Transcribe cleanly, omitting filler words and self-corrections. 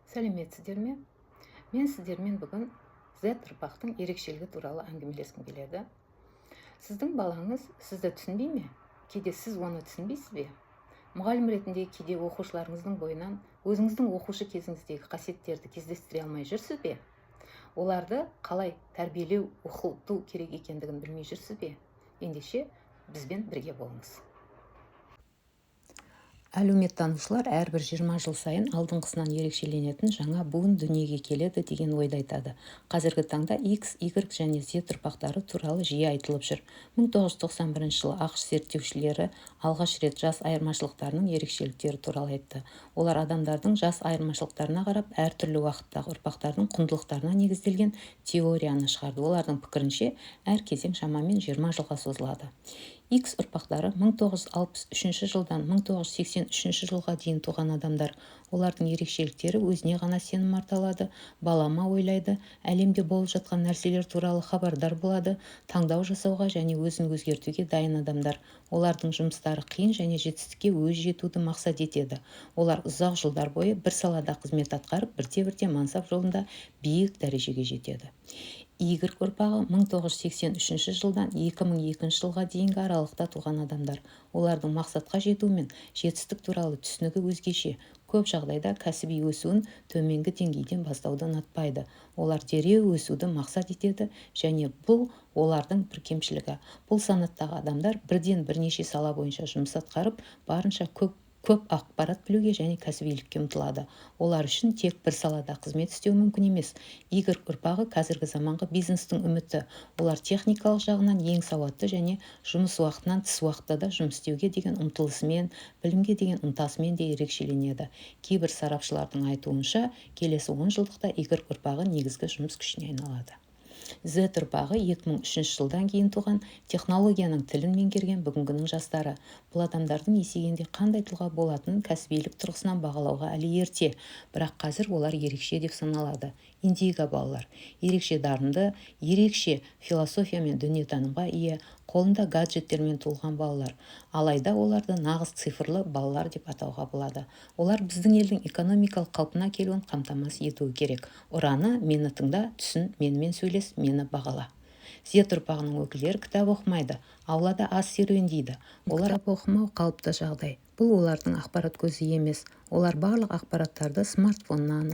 Сәлеметсіздер ме? Мен сіздермен бүгін Z ұрпақтың ерекшелігі туралы әңгімелескім келеді. Сіздің балаңыз сізді түсінбей ме? Кейде сіз оны түсінбейсіз бе? Мұғалім ретінде кейде оқушыларыңыздың бойынан өзіңіздің оқушы кезіңіздегі қасиеттерді кездестіре алмай жүрсіз бе? Оларды қалай тәрбиелеу, оқыту керек екендігін білмей жүрсіз бе? Ендеше бізбен бірге болыңыз. Әлеуметтанушылар әрбір 20 жыл сайын алдыңғысынан ерекшеленетін жаңа буын дүниеге келеді деген ойды айтады. Қазіргі таңда X, Y және Z ұрпақтары туралы жиі айтылып жүр. 1991 жылы ақш зерттеушілері алғаш рет жас айырмашылықтарының ерекшеліктері туралы айтты. Олар адамдардың жас айырмашылықтарына қарап әртүрлі уақыттағы ұрпақтардың құндылықтарына негізделген теорияны шығарды. Олардың пікірінше, әр кезең шамамен 20 жылға созылады. X ұрпақтары 1963 жылдан 1983 жылға дейін туған адамдар. Олардың ерекшеліктері өзіне ғана сенім арта алады, балама ойлайды, әлемде болып жатқан нәрселер туралы хабардар болады, таңдау жасауға және өзін өзгертуге дайын адамдар. Олардың жұмыстары қиын және жетістікке өз жетуді мақсат етеді. Олар ұзақ жылдар бойы бір салада қызмет атқарып, бірте-бірте мансап жолында биік дәрежеге жетеді. Y ұрпағы 1983 жылдан 2002 жылға дейінгі аралықта туған адамдар. Олардың мақсатқа жету мен жетістік туралы түсінігі өзгеше. Көп жағдайда кәсіби өсуін төменгі деңгейден бастауды ұнатпайды. Олар дереу өсуді мақсат етеді және бұл олардың бір кемшілігі. Бұл санаттағы адамдар бірден бірнеше сала бойынша жұмыс атқарып, барынша көп ақпарат білуге және кәсібилікке ұмтылады. Олар үшін тек бір салада қызмет істеу мүмкін емес. Y ұрпағы қазіргі заманғы бизнестің үміті. Олар техникалық жағынан ең сауатты және жұмыс уақытынан тыс уақытта да жұмыс істеуге деген ұмтылысымен, білімге деген ынтасымен де ерекшеленеді. Кейбір сарапшылардың айтуынша, келесі 10 жылдықта Y ұрпағы негізгі жұмыс күшіне айналады. Z ұрпағы 2003 жылдан кейін туған, технологияның тілін меңгерген бүгінгінің жастары. Бұл адамдардың есейгенде қандай тұлға болатынын кәсібилік тұрғысынан бағалауға әлі ерте, бірақ қазір олар ерекше деп саналады. Индиго балалар. Ерекше дарынды, ерекше философия мен дүниетанымға ие, қолында гаджеттермен толған балалар. Алайда оларды нағыз цифрлы балалар деп атауға болады. Олар біздің елдің экономикалық қалпына келуін қамтамасыз етуі керек. Ұраны мені тыңда, түсін, менімен сөйлес, мені бағала. Z ұрпағының өкілдері кітап оқымайды, аулада аз серуендейді. Олар оқымау қалыпты жағдай. Бұл олардың ақпарат көзі емес. Олар барлық ақпараттарды смартфоннан